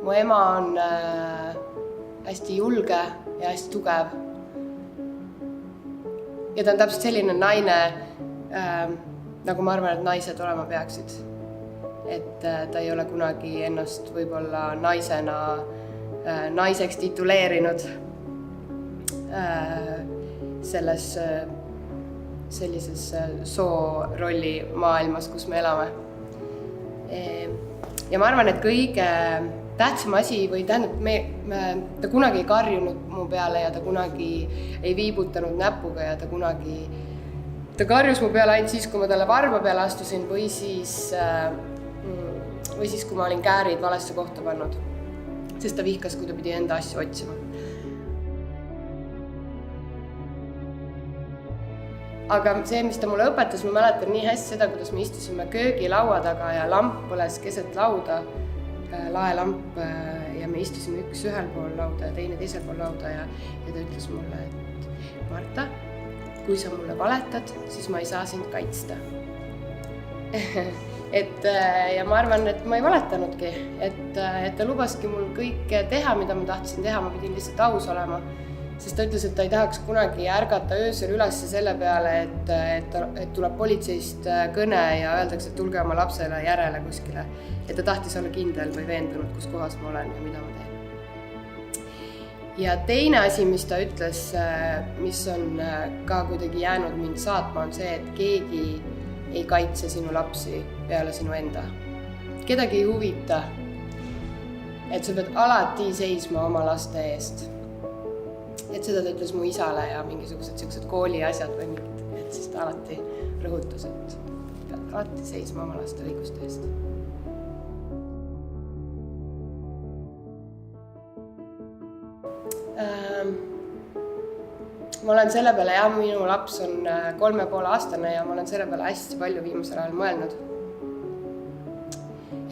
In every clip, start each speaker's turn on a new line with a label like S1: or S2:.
S1: Mu ema on hästi julge ja hästi tugev. Ja ta on täpselt selline naine, nagu ma arvan, et naised olema peaksid. Et ta ei ole kunagi ennast võib-olla naiseks tituleerinud sellises soorolli maailmas, kus me elame. Ja ma arvan, et kõige tähtsam asi või tähendab, ta kunagi ei karjunud mu peale ja ta kunagi ei viibutanud näpuga ja ta karjus mu peale ainult siis, kui ma talle varba peale astusin või siis, kui ma olin käärid valesse kohta pannud, sest ta vihkas, kui ta pidi enda asju otsima. Aga see, mis ta mulle õpetas, ma mäletan nii hästi seda, kuidas me istusime köögilaua taga ja lamp põles keset lauda, laelamp, ja me istusime üks ühel pool lauda ja teine teisel pool lauda ja ta ütles mulle, et Marta, kui sa mulle valetad, siis ma ei saa sind kaitsta. Ja ma arvan, et ma ei valetanudki, et ta lubaski mul kõik teha, mida ma tahtsin teha, ma pidin lihtsalt aus olema. Sest ta ütles, et ta ei tahaks kunagi ärgata öösel üles selle peale, et tuleb politseist kõne ja öeldakse, et tulge oma lapsele järele kuskile. Et ta tahtis olla kindel või veendunud, kus kohas ma olen ja mida ma teen. Ja teine asi, mis ta ütles, mis on ka kuidagi jäänud mind saatma, on see, et keegi ei kaitse sinu lapsi peale sinu enda. Kedagi ei huvita, et sa pead alati seisma oma laste eest. Et seda ta ütles mu isale ja mingisugused kooli asjad või mingid, et siis ta alati rõhutas, et pead alati seisma oma laste õiguste eest. Ma olen selle peale, minu laps on 3,5-aastane ja ma olen selle peale hästi palju viimasel ajal mõelnud.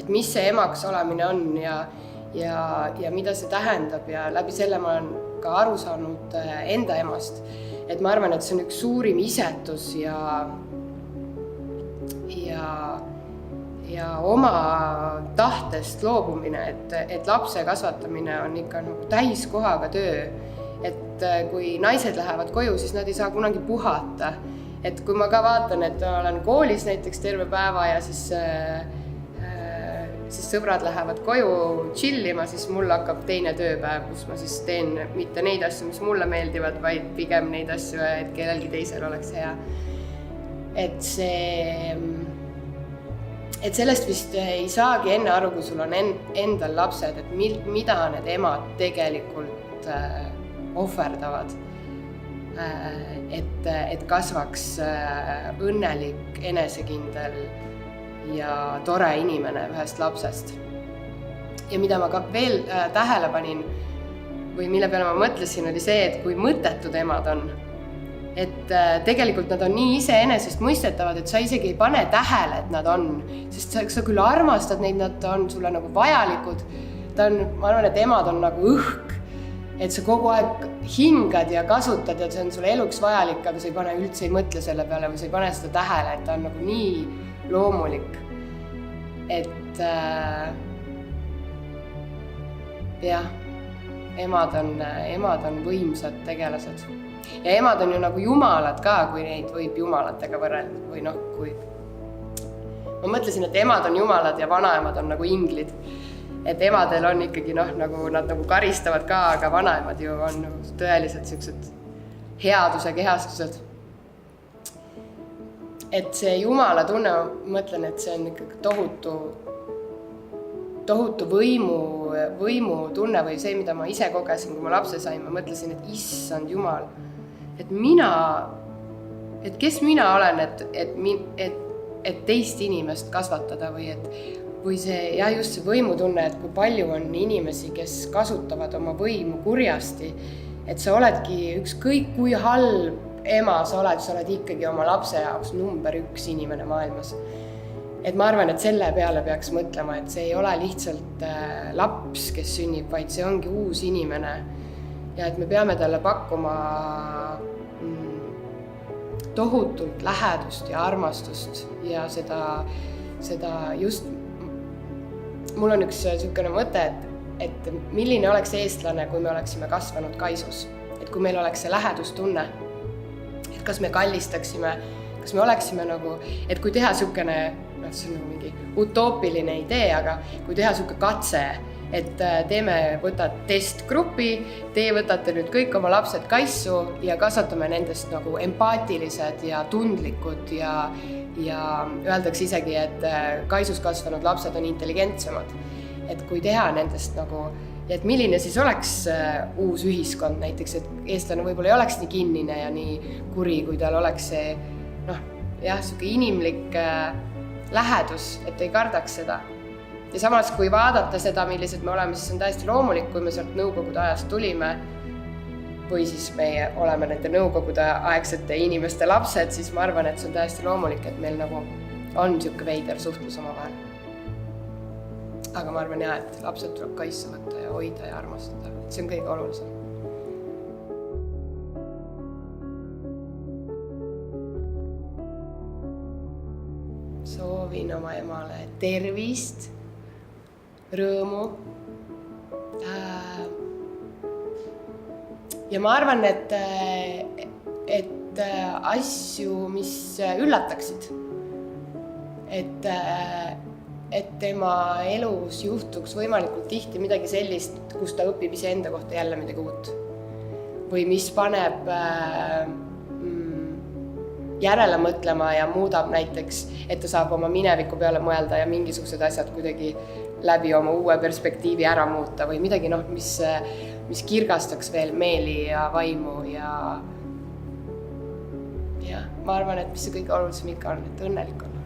S1: Et mis see emaks olemine on ja mida see tähendab ja läbi selle ma olen ka aru saanud enda emast. Et ma arvan, et see on üks suurim isetus ja oma tahtest loobumine, et lapse kasvatamine on ikka nagu täiskohaga töö. Et kui naised lähevad koju, siis nad ei saa kunagi puhata. Et kui ma ka vaatan, et olen koolis näiteks terve päeva ja siis sõbrad lähevad koju chillima, siis mul hakkab teine tööpäev, kus ma siis teen mitte neid asju, mis mulle meeldivad, vaid pigem neid asju, et kellelgi teisel oleks hea. Et sellest vist ei saagi enne aru, kui sul on endal lapsed, et mida need emad tegelikult ohverdavad, et kasvaks õnnelik, enesekindel ja tore inimene ühest lapsest. Ja mida ma ka veel tähele panin või mille peale ma mõtlesin, oli see, et kui mõttetud emad on, et tegelikult nad on nii iseenesest mõistetavad, et sa isegi ei pane tähele, et nad on, sest sa küll armastad neid, nad on sulle nagu vajalikud. Ma arvan, et emad on nagu õhk, et sa kogu aeg hingad ja kasutad ja see on sulle eluks vajalik, aga sa üldse ei mõtle selle peale või sa ei pane seda tähele, et ta on nagu nii loomulik, et jah, emad on võimsad tegelased. Ja emad on ju nagu jumalad ka, kui neid võib jumalatega võrrelda või kui... Ma mõtlesin, et emad on jumalad ja vanaemad on nagu inglid. Et emadel on ikkagi nad nagu karistavad ka, aga vanaemad ju on nagu tõeliselt sellised headuse kehastused. Et see jumala tunne, ma mõtlen, et see on ikkagi tohutu võimu tunne või see, mida ma ise kogesin, kui ma lapse sain, ma mõtlesin, et issand jumal, et kes mina olen, et teist inimest kasvatada või see, just see võimutunne, et kui palju on inimesi, kes kasutavad oma võimu kurjasti, et sa oledki ükskõik kui halb ema sa oled ikkagi oma lapse jaoks number 1 inimene maailmas. Et ma arvan, et selle peale peaks mõtlema, et see ei ole lihtsalt laps, kes sünnib, vaid see ongi uus inimene. Ja et me peame talle pakkuma tohutult lähedust ja armastust ja seda just... Mul on üks selline mõte, et milline oleks eestlane, kui me oleksime kasvanud Kaisus. Et kui meil oleks see lähedustunne, et kas me kallistaksime, kas me oleksime nagu, et kui teha niisugune, see on nagu mingi utoopiline idee, aga kui teha niisugune katse, et võtad testgrupi, teie võtate nüüd kõik oma lapsed Kaisu ja kasvatame nendest nagu empaatilised ja tundlikud ja öeldakse isegi, et Kaisus kasvanud lapsed on intelligentsemad. Et kui teha nendest nagu, et milline siis oleks uus ühiskond näiteks, et eestlane võib-olla ei oleks nii kinnine ja nii kuri, kui tal oleks see niisugune inimlik lähedus, et ei kardaks seda. Ja samas, kui vaadata seda, millised me oleme, siis on täiesti loomulik, kui me sealt nõukogude ajast tulime või siis meie oleme nende nõukogude aegsete inimeste lapsed, siis ma arvan, et see on täiesti loomulik, et meil nagu on niisugune veider suhtlus oma vahel. Aga ma arvan et lapsed tuleb Kaisu võtta ja hoida ja armastada. See on kõige olulisem. Soovin oma emale tervist, rõõmu. Ja ma arvan, et asju, mis üllataksid. Et tema elus juhtuks võimalikult tihti midagi sellist, kus ta õpib iseenda kohta jälle midagi uut. Või mis paneb järele mõtlema ja muudab näiteks, et ta saab oma mineviku peale mõelda ja mingisugused asjad kuidagi läbi oma uue perspektiivi ära muuta või midagi, mis kirgastaks veel meeli ja vaimu ja ma arvan, et mis see kõige olulisem ikka on, et õnnelik on.